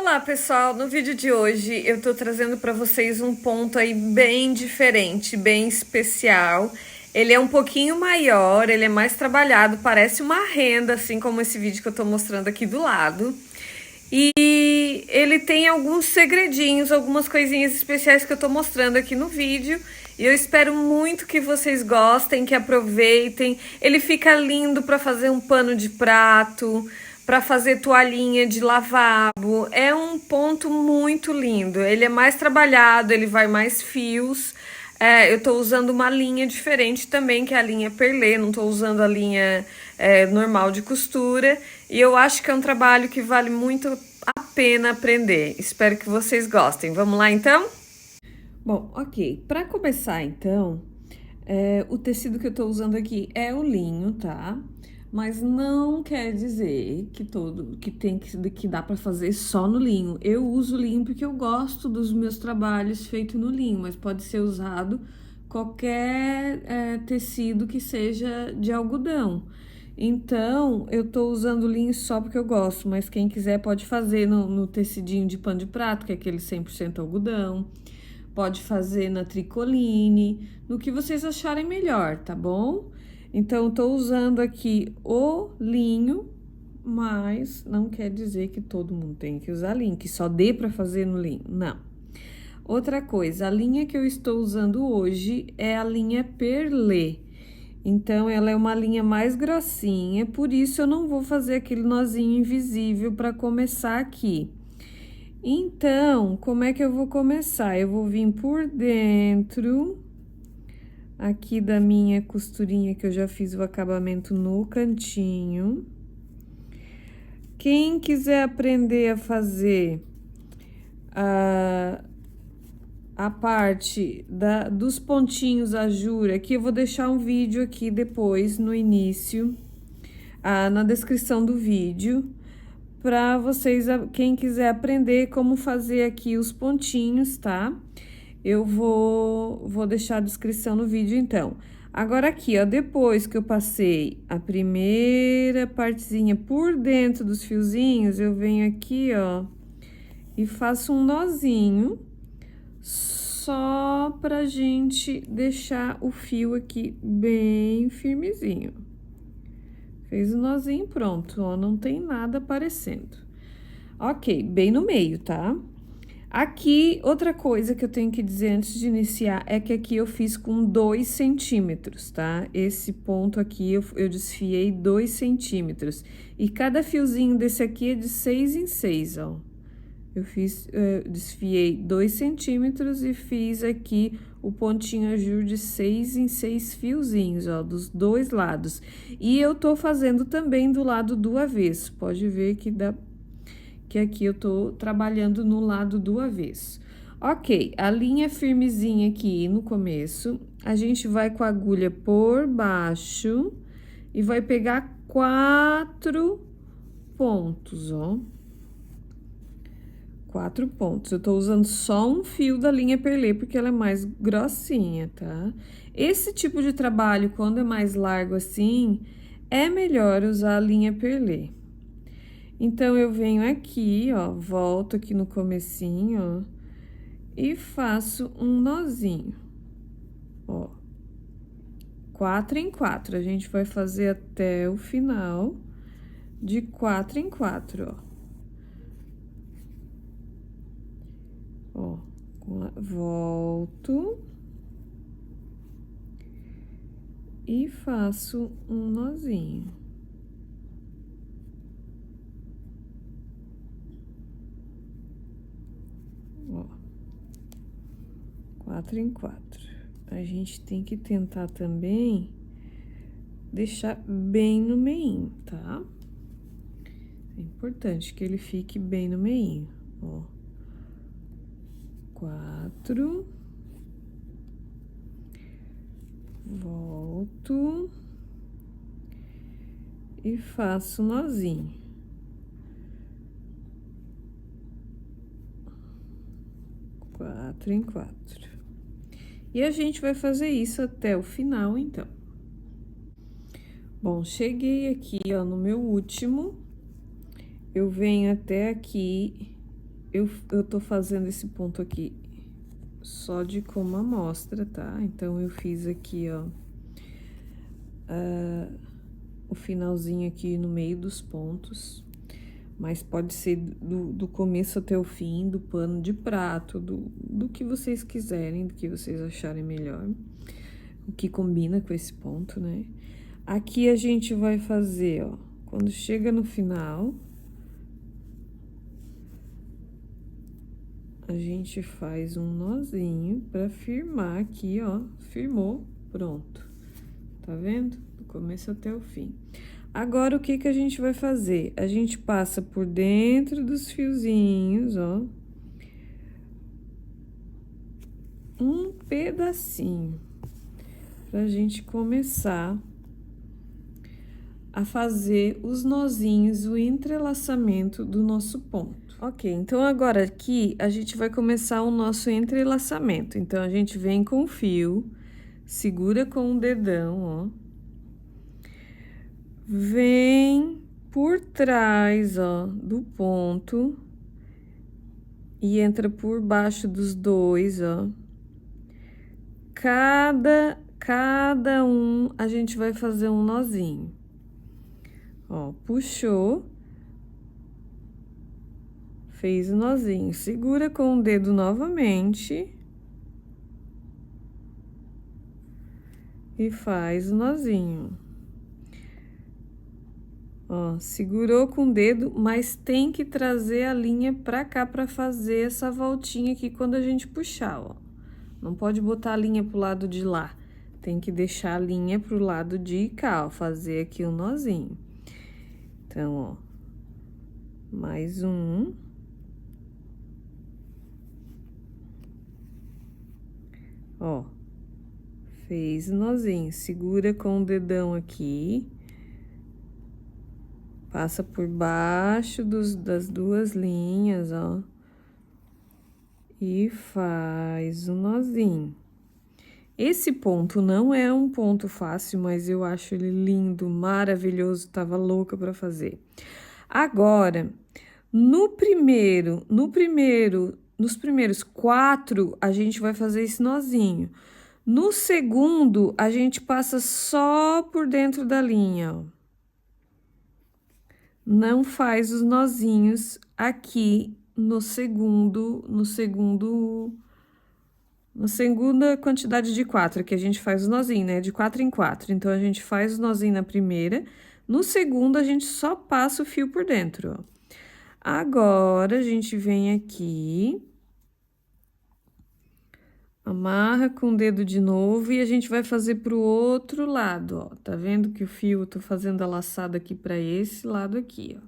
Olá pessoal, no vídeo de hoje eu tô trazendo para vocês um ponto aí bem diferente, bem especial. Ele é um pouquinho maior, ele é mais trabalhado, parece uma renda, assim como esse vídeo que eu tô mostrando aqui do lado. E ele tem alguns segredinhos, algumas coisinhas especiais que eu tô mostrando aqui no vídeo. E eu espero muito que vocês gostem, que aproveitem. Ele fica lindo para fazer um pano de prato, para fazer toalhinha de lavabo. É um ponto muito lindo. Ele é mais trabalhado, ele vai mais fios. Eu tô usando uma linha diferente também, que é a linha perlê, não tô usando a linha normal de costura. E eu acho que é um trabalho que vale muito a pena aprender. Espero que vocês gostem. Vamos lá então? Bom, ok. Para começar então, o tecido que eu tô usando aqui é o linho, tá? Mas não quer dizer que dá para fazer só no linho. Eu uso linho porque eu gosto dos meus trabalhos feitos no linho, mas pode ser usado qualquer tecido que seja de algodão. Então, eu tô usando linho só porque eu gosto, mas quem quiser pode fazer no tecidinho de pano de prato, que é aquele 100% algodão. Pode fazer na tricoline, no que vocês acharem melhor, tá bom? Então, tô usando aqui o linho, mas não quer dizer que todo mundo tem que usar linho, que só dê para fazer no linho, não. Outra coisa, a linha que eu estou usando hoje é a linha perlê. Então, ela é uma linha mais grossinha, por isso eu não vou fazer aquele nozinho invisível para começar aqui. Então, como é que eu vou começar? Eu vou vir por dentro aqui da minha costurinha que eu já fiz o acabamento no cantinho. Quem quiser aprender a fazer a parte dos pontinhos ajura, aqui eu vou deixar um vídeo aqui depois, no início, na descrição do vídeo, para vocês, quem quiser aprender como fazer aqui os pontinhos, tá? Eu vou deixar a descrição no vídeo, então. Agora aqui, ó, depois que eu passei a primeira partezinha por dentro dos fiozinhos, eu venho aqui, ó, e faço um nozinho, só pra gente deixar o fio aqui bem firmezinho. Fez o nozinho, pronto, ó, não tem nada aparecendo. Ok, bem no meio, tá? Aqui, outra coisa que eu tenho que dizer antes de iniciar é que aqui eu fiz com 2 centímetros, tá? Esse ponto aqui eu desfiei 2 centímetros. E cada fiozinho desse aqui é de 6 em 6, ó. Eu desfiei 2 centímetros e fiz aqui o pontinho ajur de 6 em 6 fiozinhos, ó, dos dois lados. E eu tô fazendo também do lado do avesso, pode ver que aqui eu tô trabalhando no lado do avesso. Ok, a linha firmezinha aqui no começo, a gente vai com a agulha por baixo e vai pegar 4 pontos, ó. 4 pontos. Eu tô usando só um fio da linha perlê, porque ela é mais grossinha, tá? Esse tipo de trabalho, quando é mais largo assim, é melhor usar a linha perlê. Então, eu venho aqui, ó, volto aqui no comecinho, ó, e faço um nozinho, ó. 4 em 4, a gente vai fazer até o final de 4 em 4, ó. Ó, volto e faço um nozinho. Ó, 4 em 4. A gente tem que tentar também deixar bem no meinho, tá? É importante que ele fique bem no meinho, ó. 4, volto e faço nozinho. 4 em 4. E a gente vai fazer isso até o final, então. Bom, cheguei aqui, ó, no meu último. Eu venho até aqui eu tô fazendo esse ponto aqui só de como amostra, tá? Então, eu fiz aqui, ó, o finalzinho aqui no meio dos pontos, mas pode ser do começo até o fim, do pano de prato, do que vocês quiserem, do que vocês acharem melhor, o que combina com esse ponto, né? Aqui a gente vai fazer, ó, quando chega no final, a gente faz um nozinho pra firmar aqui, ó, firmou, pronto. Tá vendo? Do começo até o fim. Agora, o que que a gente vai fazer? A gente passa por dentro dos fiozinhos, ó, um pedacinho, pra gente começar a fazer os nozinhos, o entrelaçamento do nosso ponto. Ok, então agora aqui a gente vai começar o nosso entrelaçamento. Então, a gente vem com o fio, segura com o dedão, ó. Vem por trás, ó, do ponto e entra por baixo dos dois, ó. Cada um a gente vai fazer um nozinho. Ó, puxou, fez o nozinho, segura com o dedo novamente e faz o nozinho. Ó, segurou com o dedo, mas tem que trazer a linha pra cá pra fazer essa voltinha aqui quando a gente puxar, ó. Não pode botar a linha pro lado de lá, tem que deixar a linha pro lado de cá, ó, fazer aqui um nozinho. Então, ó, mais um. Ó, fez o nozinho, segura com o dedão aqui, passa por baixo das duas linhas, ó, e faz o nozinho. Esse ponto não é um ponto fácil, mas eu acho ele lindo, maravilhoso, tava louca pra fazer. Agora, nos primeiros 4, a gente vai fazer esse nozinho. No segundo, a gente passa só por dentro da linha, ó. Não faz os nozinhos aqui na segunda quantidade de 4, que a gente faz os nozinhos, né? De 4 em 4. Então, a gente faz os nozinhos na primeira. No segundo, a gente só passa o fio por dentro, ó. Agora, a gente vem aqui, amarra com o dedo de novo e a gente vai fazer pro outro lado, ó. Tá vendo que o fio, eu tô fazendo a laçada aqui pra esse lado aqui, ó.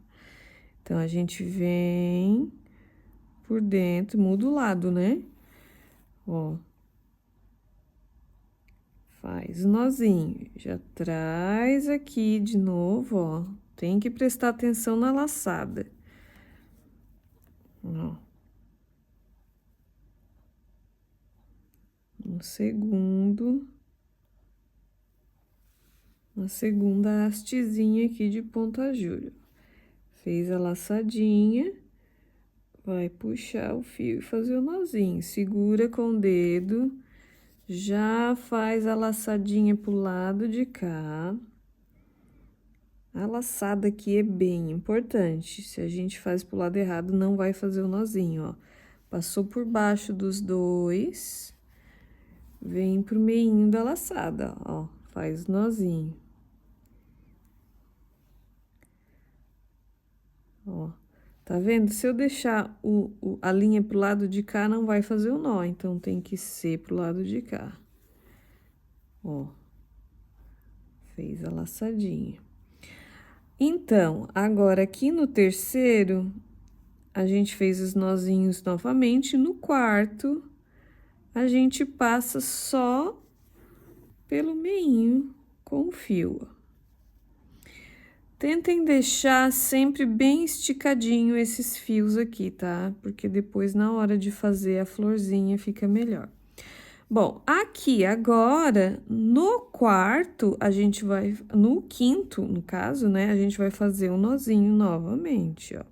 Então, a gente vem por dentro, muda o lado, né? Ó. Faz o nozinho, já traz aqui de novo, ó. Tem que prestar atenção na laçada. Ó. No segundo, na segunda hastezinha aqui de ponta julho. Fez a laçadinha, vai puxar o fio e fazer o nozinho. Segura com o dedo, já faz a laçadinha pro lado de cá. A laçada aqui é bem importante. Se a gente faz pro lado errado, não vai fazer o nozinho, ó. Passou por baixo dos dois, vem pro meinho da laçada, ó. Faz o nozinho. Ó, tá vendo? Se eu deixar a linha pro lado de cá, não vai fazer o nó, então tem que ser pro lado de cá. Ó, fez a laçadinha. Então, agora aqui no terceiro, a gente fez os nozinhos novamente. No quarto, a gente passa só pelo meinho com o fio, ó. Tentem deixar sempre bem esticadinho esses fios aqui, tá? Porque depois, na hora de fazer a florzinha, fica melhor. Bom, aqui agora, no quarto, a gente vai... No quinto, no caso, né? A gente vai fazer um nozinho novamente, ó.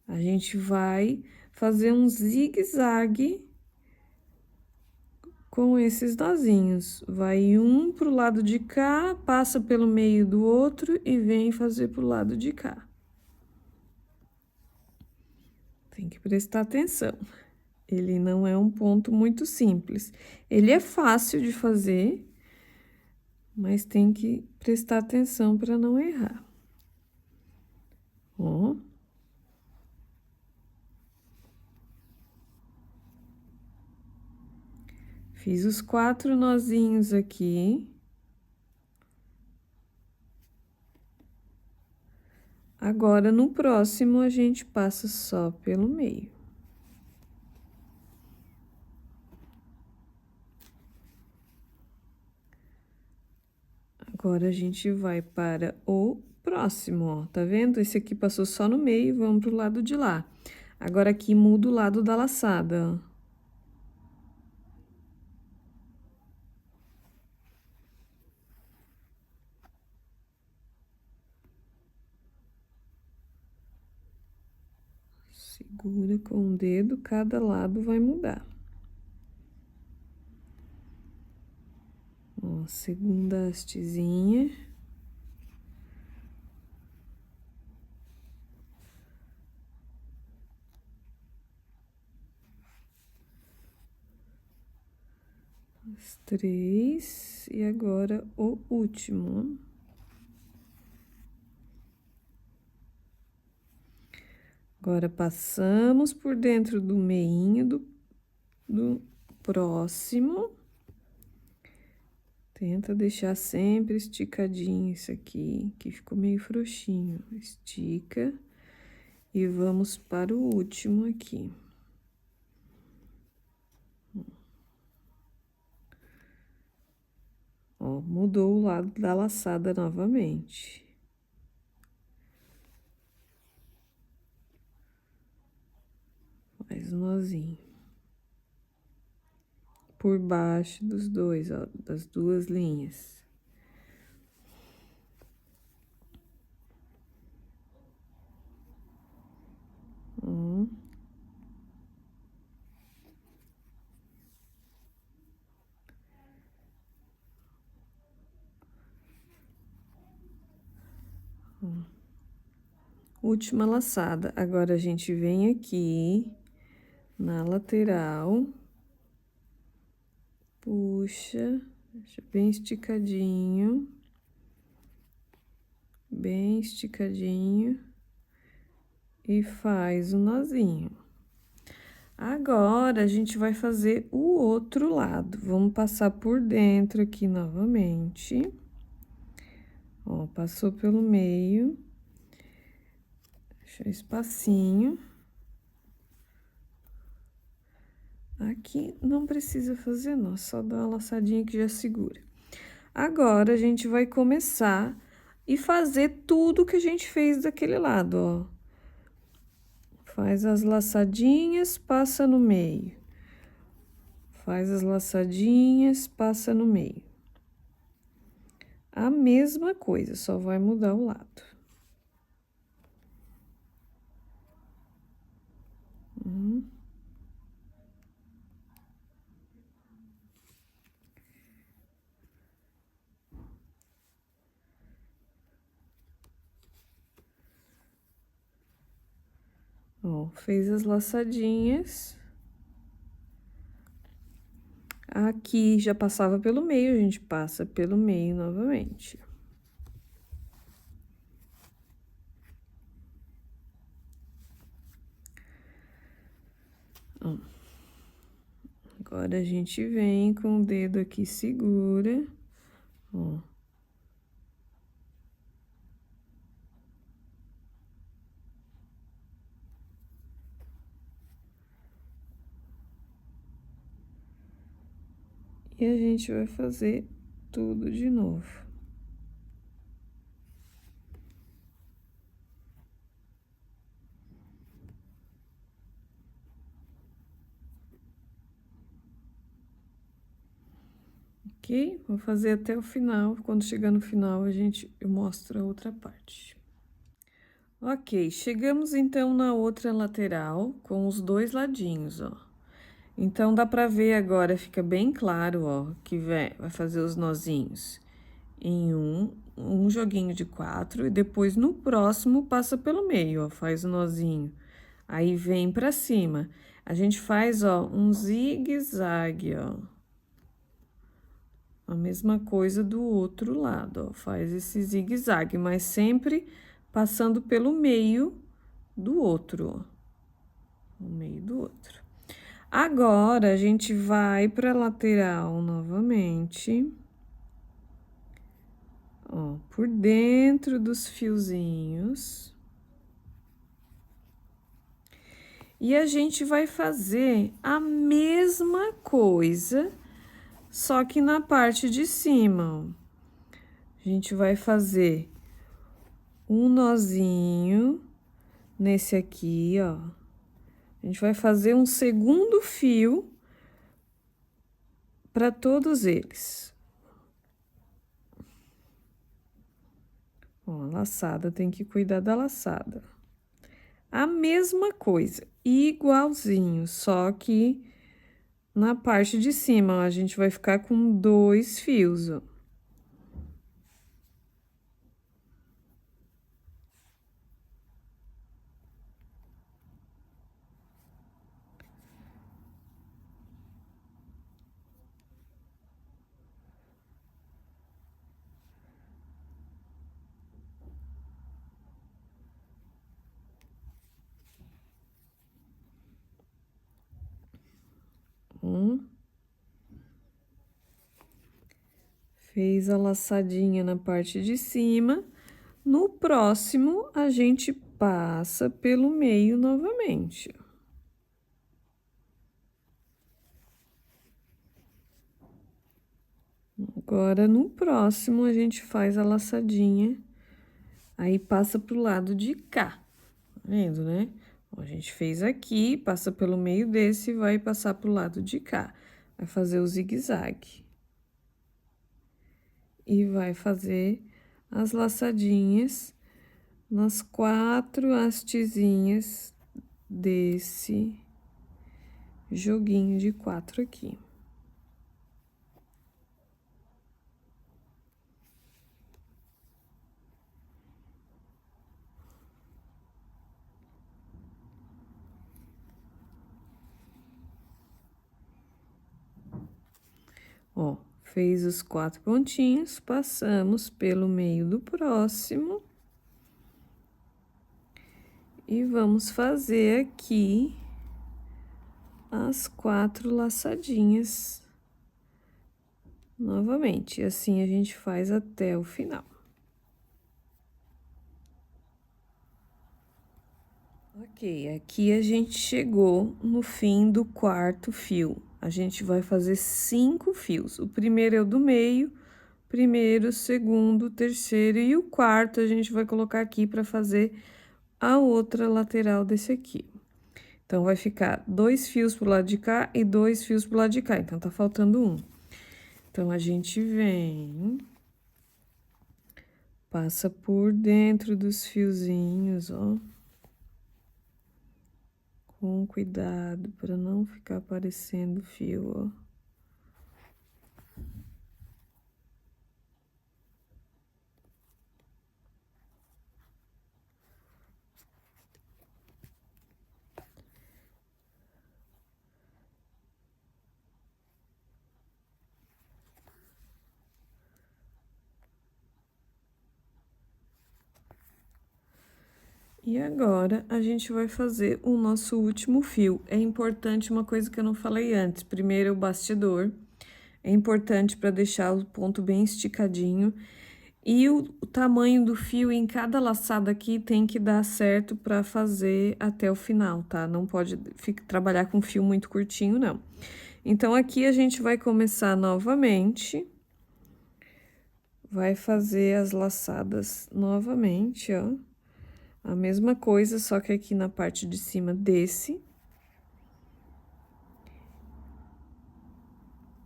A gente vai fazer um zigue-zague com esses nozinhos. Vai um pro lado de cá, passa pelo meio do outro e vem fazer pro lado de cá. Tem que prestar atenção. Ele não é um ponto muito simples. Ele é fácil de fazer, mas tem que prestar atenção para não errar. Ó. Fiz os 4 nozinhos aqui. Agora, no próximo, a gente passa só pelo meio. Agora, a gente vai para o próximo, ó. Tá vendo? Esse aqui passou só no meio, vamos pro lado de lá. Agora, aqui muda o lado da laçada, ó. Segura com o dedo, cada lado vai mudar. Ó, segunda hastezinha. As 3, e agora o último. Agora, passamos por dentro do meinho do próximo. Tenta deixar sempre esticadinho isso aqui, que ficou meio frouxinho. Estica. E vamos para o último aqui. Ó, mudou o lado da laçada novamente. Faz um nozinho. Por baixo dos dois, ó, das duas linhas. Última laçada. Agora, a gente vem aqui na lateral, puxa, deixa bem esticadinho, e faz um nozinho. Agora, a gente vai fazer o outro lado. Vamos passar por dentro aqui novamente. Ó, passou pelo meio. Deixa espacinho. Aqui não precisa fazer nó, só dá uma laçadinha que já segura. Agora, a gente vai começar e fazer tudo que a gente fez daquele lado, ó. Faz as laçadinhas, passa no meio. Faz as laçadinhas, passa no meio. A mesma coisa, só vai mudar o lado. Ó, fez as laçadinhas. Aqui já passava pelo meio, a gente passa pelo meio novamente. Ó. Agora, a gente vem com o dedo aqui, segura, ó. E a gente vai fazer tudo de novo. Ok? Vou fazer até o final. Quando chegar no final, eu mostro a outra parte. Ok, chegamos então na outra lateral com os dois ladinhos, ó. Então, dá pra ver agora, fica bem claro, ó, que vai fazer os nozinhos em um joguinho de 4 e depois no próximo passa pelo meio, ó, faz o nozinho. Aí vem pra cima. A gente faz, ó, um zigue-zague, ó. A mesma coisa do outro lado, ó, faz esse zigue-zague, mas sempre passando pelo meio do outro, ó. No meio do outro. Agora, a gente vai pra lateral novamente. Ó, por dentro dos fiozinhos. E a gente vai fazer a mesma coisa, só que na parte de cima, ó. A gente vai fazer um nozinho nesse aqui, ó. A gente vai fazer um segundo fio para todos eles. Ó, a laçada, tem que cuidar da laçada. A mesma coisa, igualzinho, só que na parte de cima, ó, a gente vai ficar com 2 fios, ó. Fez a laçadinha na parte de cima. No próximo, a gente passa pelo meio novamente. Agora, no próximo, a gente faz a laçadinha, aí passa pro lado de cá, tá vendo, né? Ó, a gente fez aqui, passa pelo meio desse e vai passar pro lado de cá. Vai fazer o zigue-zague. E vai fazer as laçadinhas nas 4 hastezinhas desse joguinho de 4 aqui. Ó, fez os 4 pontinhos, passamos pelo meio do próximo. E vamos fazer aqui as 4 laçadinhas novamente. E assim a gente faz até o final. Ok, aqui a gente chegou no fim do 4º fio. A gente vai fazer 5 fios. O primeiro é o do meio, primeiro, segundo, terceiro e o quarto a gente vai colocar aqui para fazer a outra lateral desse aqui. Então, vai ficar 2 fios pro lado de cá e 2 fios pro lado de cá. Então, tá faltando um. Então, a gente vem, passa por dentro dos fiozinhos, ó. Com cuidado para não ficar aparecendo fio, ó. E agora, a gente vai fazer o nosso último fio. É importante uma coisa que eu não falei antes. Primeiro, o bastidor. É importante para deixar o ponto bem esticadinho. E o tamanho do fio em cada laçada aqui tem que dar certo para fazer até o final, tá? Não pode trabalhar com fio muito curtinho, não. Então, aqui a gente vai começar novamente. Vai fazer as laçadas novamente, ó. A mesma coisa, só que aqui na parte de cima desse.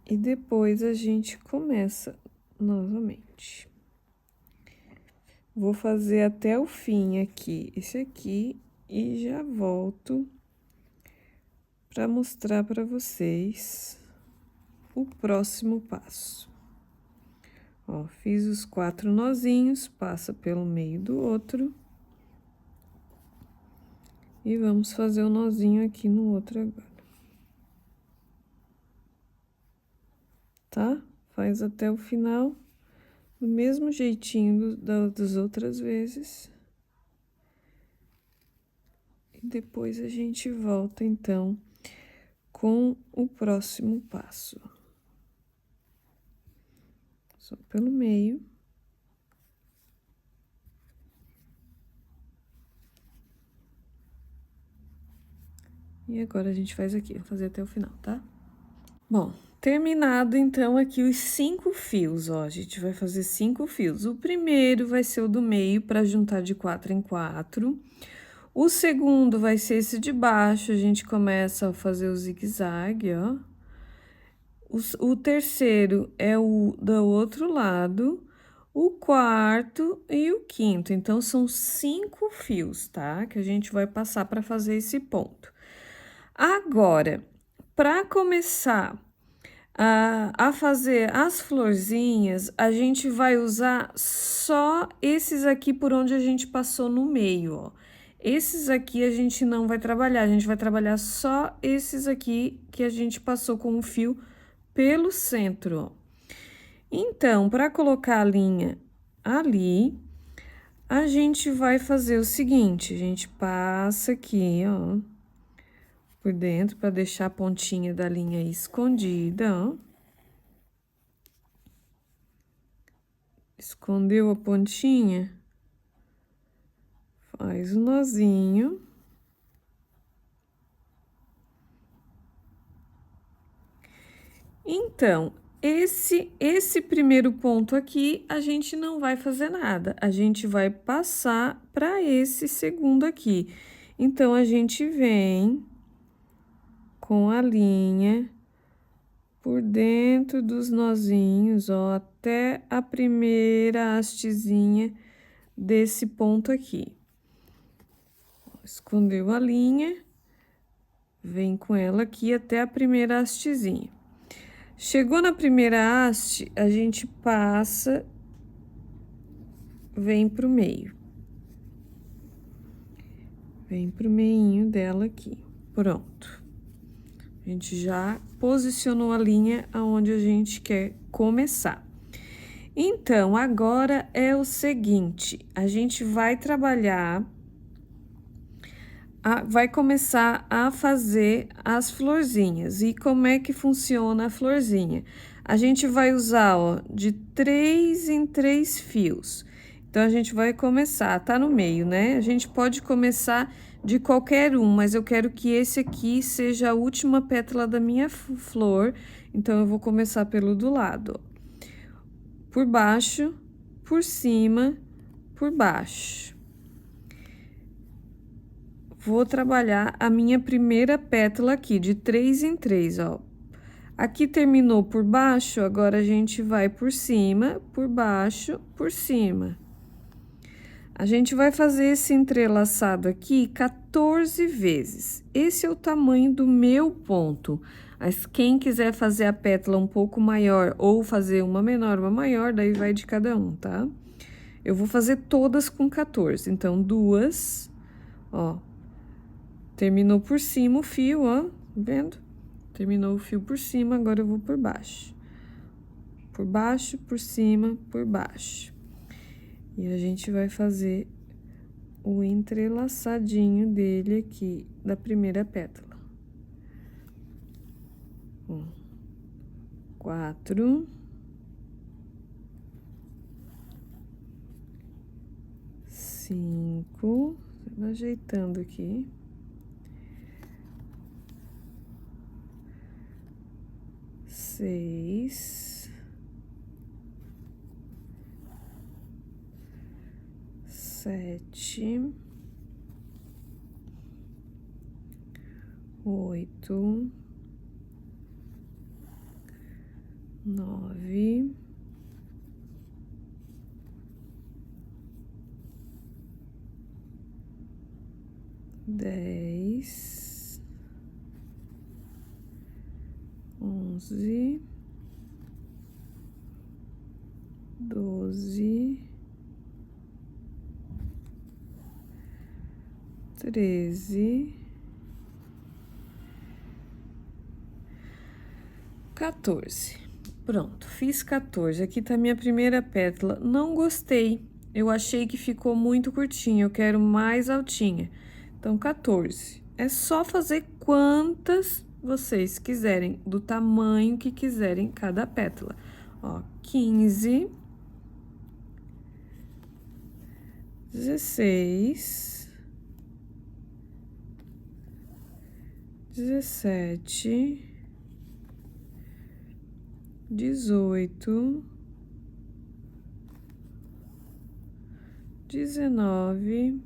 E depois a gente começa novamente. Vou fazer até o fim aqui, esse aqui, e já volto para mostrar para vocês o próximo passo. Ó, fiz os 4 nozinhos, passa pelo meio do outro. E vamos fazer o nozinho aqui no outro agora. Tá? Faz até o final, do mesmo jeitinho das outras vezes. E depois a gente volta, então, com o próximo passo. Só pelo meio. E agora a gente faz aqui, vou fazer até o final, tá? Bom, terminado então aqui os 5 fios, ó, a gente vai fazer 5 fios. O primeiro vai ser o do meio para juntar de 4 em 4. O segundo vai ser esse de baixo, a gente começa a fazer o zigue-zague, ó. O terceiro é o do outro lado, o quarto e o quinto. Então, são 5 fios, tá? Que a gente vai passar para fazer esse ponto. Agora, para começar a fazer as florzinhas, a gente vai usar só esses aqui por onde a gente passou no meio, ó. Esses aqui a gente não vai trabalhar, a gente vai trabalhar só esses aqui que a gente passou com o fio pelo centro, ó. Então, para colocar a linha ali, a gente vai fazer o seguinte, a gente passa aqui, ó, por dentro, para deixar a pontinha da linha escondida, ó. Escondeu a pontinha? Faz o nozinho. Então, esse primeiro ponto aqui, a gente não vai fazer nada. A gente vai passar para esse segundo aqui. Então, a gente vem com a linha por dentro dos nozinhos, ó, até a primeira hastezinha desse ponto aqui. Escondeu a linha, vem com ela aqui até a primeira hastezinha. Chegou na primeira haste, a gente passa, vem pro meio. Vem pro meinho dela aqui, pronto. A gente já posicionou a linha aonde a gente quer começar. Então, agora é o seguinte, a gente vai trabalhar, vai começar a fazer as florzinhas. E como é que funciona a florzinha? A gente vai usar, ó, de 3 em 3 fios. Então, a gente vai começar, tá no meio, né? A gente pode começar de qualquer um, mas eu quero que esse aqui seja a última pétala da minha flor. Então, eu vou começar pelo do lado, ó. Por baixo, por cima, por baixo. Vou trabalhar a minha primeira pétala aqui, de 3 em 3, ó. Aqui terminou por baixo, agora a gente vai por cima, por baixo, por cima. A gente vai fazer esse entrelaçado aqui 14 vezes. Esse é o tamanho do meu ponto. Mas quem quiser fazer a pétala um pouco maior ou fazer uma menor, uma maior, daí vai de cada um, tá? Eu vou fazer todas com 14. Então, 2, ó. Terminou por cima o fio, ó, vendo? Terminou o fio por cima, agora eu vou por baixo. Por baixo, por cima, por baixo. E a gente vai fazer o entrelaçadinho dele aqui, da primeira pétala. 4. 5. Vai ajeitando aqui. 6, 7, 8, 9, 10, 11, 12, 13, 14. Pronto, fiz 14. Aqui tá minha primeira pétala. Não gostei. Eu achei que ficou muito curtinha. Eu quero mais altinha. Então, 14. É só fazer quantas vocês quiserem, do tamanho que quiserem cada pétala. Ó, 15, 16, 17, 18, 19,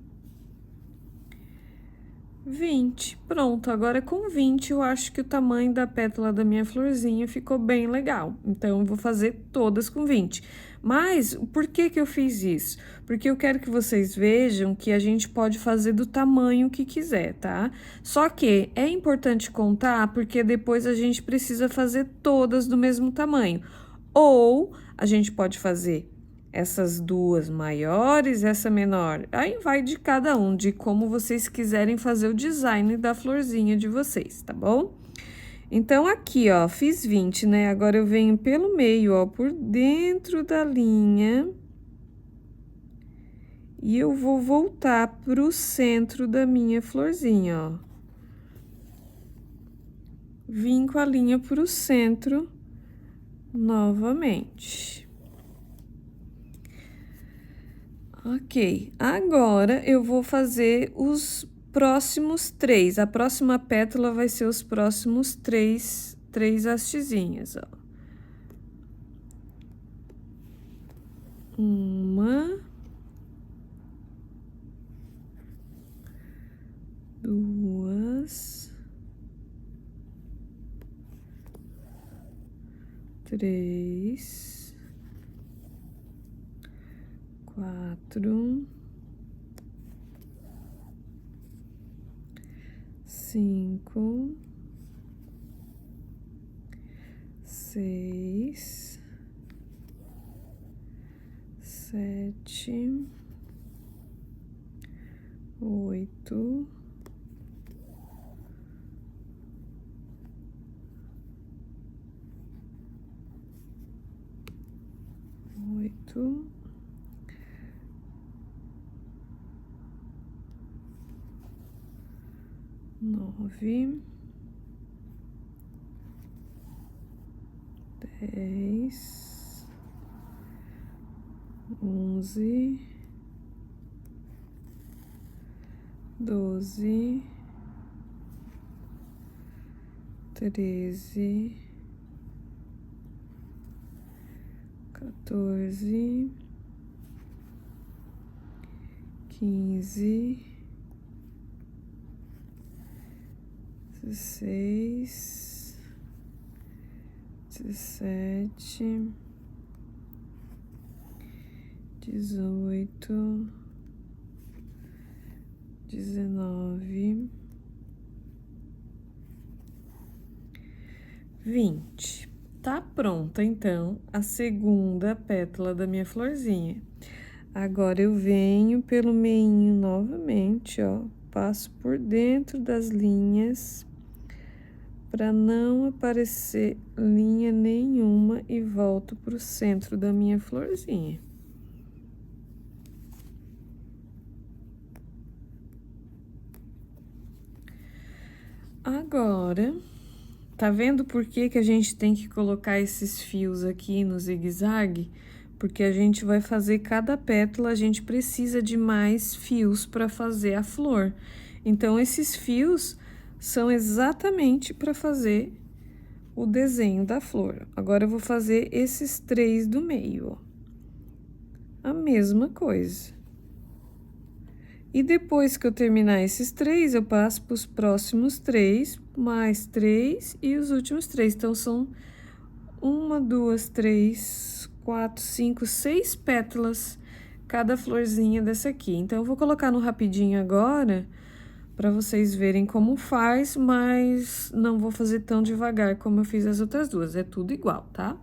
20. Pronto, agora com 20 eu acho que o tamanho da pétala da minha florzinha ficou bem legal. Então, eu vou fazer todas com 20. Mas, por que que eu fiz isso? Porque eu quero que vocês vejam que a gente pode fazer do tamanho que quiser, tá? Só que é importante contar porque depois a gente precisa fazer todas do mesmo tamanho. Ou a gente pode fazer essas duas maiores, essa menor. Aí vai de cada um, de como vocês quiserem fazer o design da florzinha de vocês, tá bom? Então, aqui, ó, fiz 20, né? Agora, eu venho pelo meio, ó, por dentro da linha. E eu vou voltar pro centro da minha florzinha, ó. Vim com a linha pro centro novamente. Ok, agora eu vou fazer os próximos 3. A próxima pétala vai ser os próximos três hastezinhas, ó. Uma, duas, três, 4, 5, 6, 7, 8, 9, 10, 11, 12, 13, 14, 15, 16, 17, 18, 19, 20. Tá pronta, então, a segunda pétala da minha florzinha. Agora, eu venho pelo meinho novamente, ó, passo por dentro das linhas, para não aparecer linha nenhuma e volto pro centro da minha florzinha. Agora, tá vendo por que que a gente tem que colocar esses fios aqui no zigue-zague? Porque a gente vai fazer cada pétala, a gente precisa de mais fios para fazer a flor. Então, esses fios são exatamente para fazer o desenho da flor. Agora, eu vou fazer esses 3 do meio, ó. A mesma coisa. E depois que eu terminar esses 3, eu passo para os próximos 3, mais 3 e os últimos 3. Então, são 1, 2, 3, 4, 5, 6 pétalas cada florzinha dessa aqui. Então, eu vou colocar no rapidinho agora, para vocês verem como faz, mas não vou fazer tão devagar como eu fiz as outras duas, é tudo igual, tá?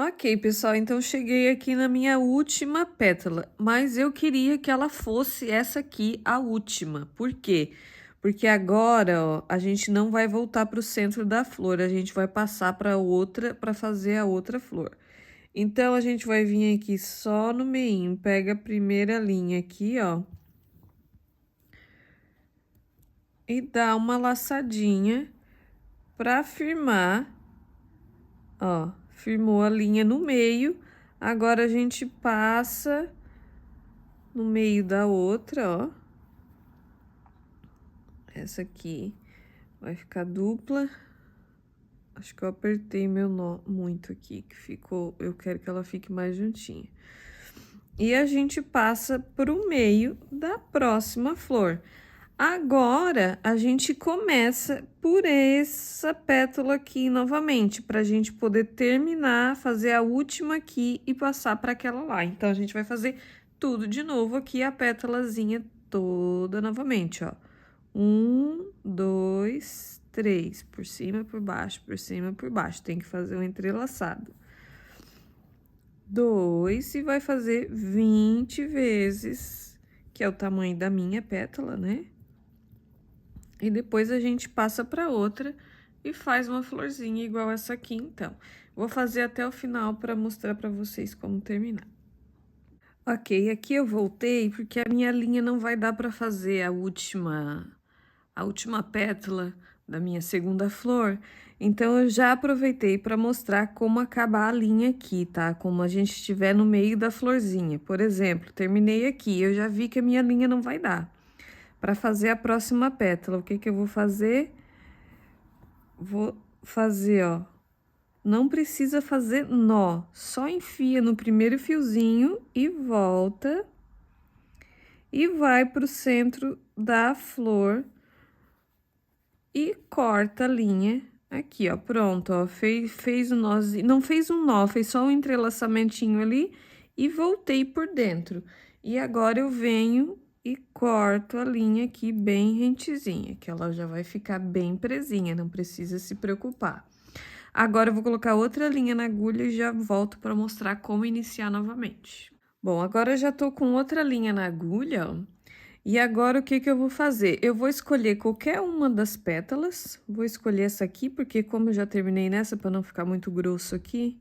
Ok, pessoal, então cheguei aqui na minha última pétala, mas eu queria que ela fosse essa aqui, a última. Por quê? Porque agora, ó, a gente não vai voltar para o centro da flor, a gente vai passar para outra, para fazer a outra flor. Então, a gente vai vir aqui só no meio, pega a primeira linha aqui, ó, e dá uma laçadinha para firmar. Ó, firmou a linha no meio. Agora a gente passa no meio da outra, ó. Essa aqui vai ficar dupla. Acho que eu apertei meu nó muito aqui, que ficou. Eu quero que ela fique mais juntinha. E a gente passa pro meio da próxima flor. Agora, a gente começa por essa pétala aqui novamente, para a gente poder terminar, fazer a última aqui e passar para aquela lá. Então, a gente vai fazer tudo de novo aqui, a pétalazinha toda novamente, ó. 1, 2, 3, por cima, por baixo, por cima, por baixo. Tem que fazer um entrelaçado. 2, e vai fazer 20 vezes, que é o tamanho da minha pétala, né? E depois a gente passa para outra e faz uma florzinha igual essa aqui, então. Vou fazer até o final para mostrar para vocês como terminar. Ok, aqui eu voltei porque a minha linha não vai dar para fazer a última pétala da minha segunda flor. Então, eu já aproveitei para mostrar como acabar a linha aqui, tá? Como a gente estiver no meio da florzinha. Por exemplo, terminei aqui, eu já vi que a minha linha não vai dar. Para fazer a próxima pétala, o que que eu vou fazer? Vou fazer, ó, não precisa fazer nó, só enfia no primeiro fiozinho e volta. E vai pro centro da flor e corta a linha aqui, ó, pronto, ó, fez o nozinho, não fez um nó, fez só um entrelaçamentinho ali e voltei por dentro. E agora eu venho e corto a linha aqui bem rentezinha, que ela já vai ficar bem presinha, não precisa se preocupar. Agora eu vou colocar outra linha na agulha e já volto para mostrar como iniciar novamente. Bom, agora eu já tô com outra linha na agulha, ó. E agora, o que que eu vou fazer? Eu vou escolher qualquer uma das pétalas. Vou escolher essa aqui, porque como eu já terminei nessa, para não ficar muito grosso aqui,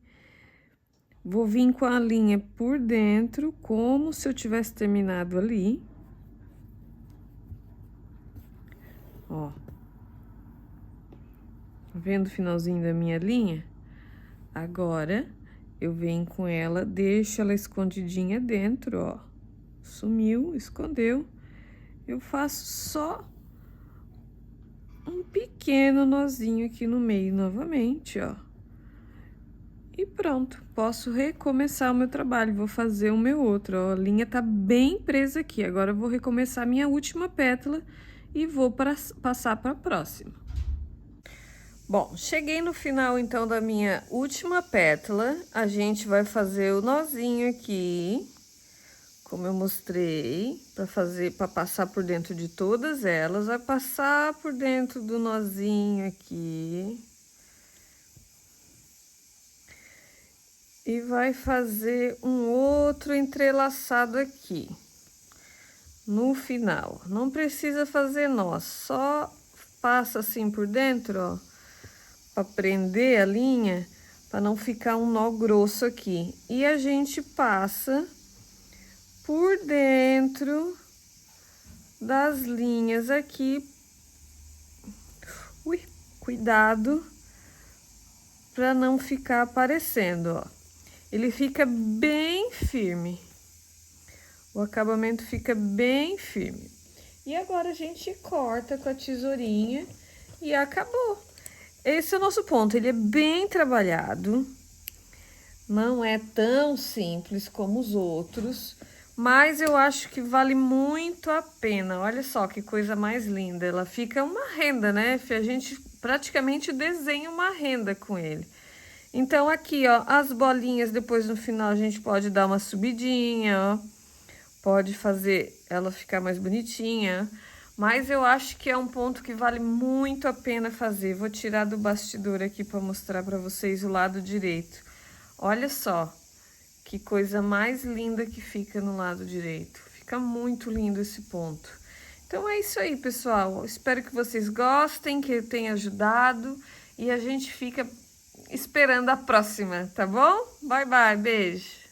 vou vir com a linha por dentro, como se eu tivesse terminado ali. Ó. Tá vendo o finalzinho da minha linha? Agora, eu venho com ela, deixo ela escondidinha dentro, ó. Sumiu, escondeu. Eu faço só um pequeno nozinho aqui no meio novamente, ó. E pronto, posso recomeçar o meu trabalho, vou fazer o meu outro, ó. A linha tá bem presa aqui, agora eu vou recomeçar a minha última pétala e vou passar para a próxima. Bom, cheguei no final, então, da minha última pétala, a gente vai fazer o nozinho aqui, como eu mostrei, para passar por dentro de todas elas, vai passar por dentro do nozinho aqui. E vai fazer um outro entrelaçado aqui, no final. Não precisa fazer nó, só passa assim por dentro, ó, para prender a linha, para não ficar um nó grosso aqui. E a gente passa por dentro das linhas aqui. Ui, cuidado para não ficar aparecendo, ó. Ele fica bem firme. O acabamento fica bem firme. E agora a gente corta com a tesourinha E acabou. Esse é o nosso ponto, ele é bem trabalhado. Não é tão simples como os outros, mas eu acho que vale muito a pena. Olha só que coisa mais linda. Ela fica uma renda, né? A gente praticamente desenha uma renda com ele. Então aqui, ó, as bolinhas, depois no final a gente pode dar uma subidinha, ó. Pode fazer ela ficar mais bonitinha. Mas eu acho que é um ponto que vale muito a pena fazer. Vou tirar do bastidor aqui para mostrar para vocês o lado direito. Olha só, que coisa mais linda que fica no lado direito. Fica muito lindo esse ponto. Então é isso aí, pessoal. Espero que vocês gostem, que tenha ajudado. E a gente fica esperando a próxima, tá bom? Bye, bye, beijo.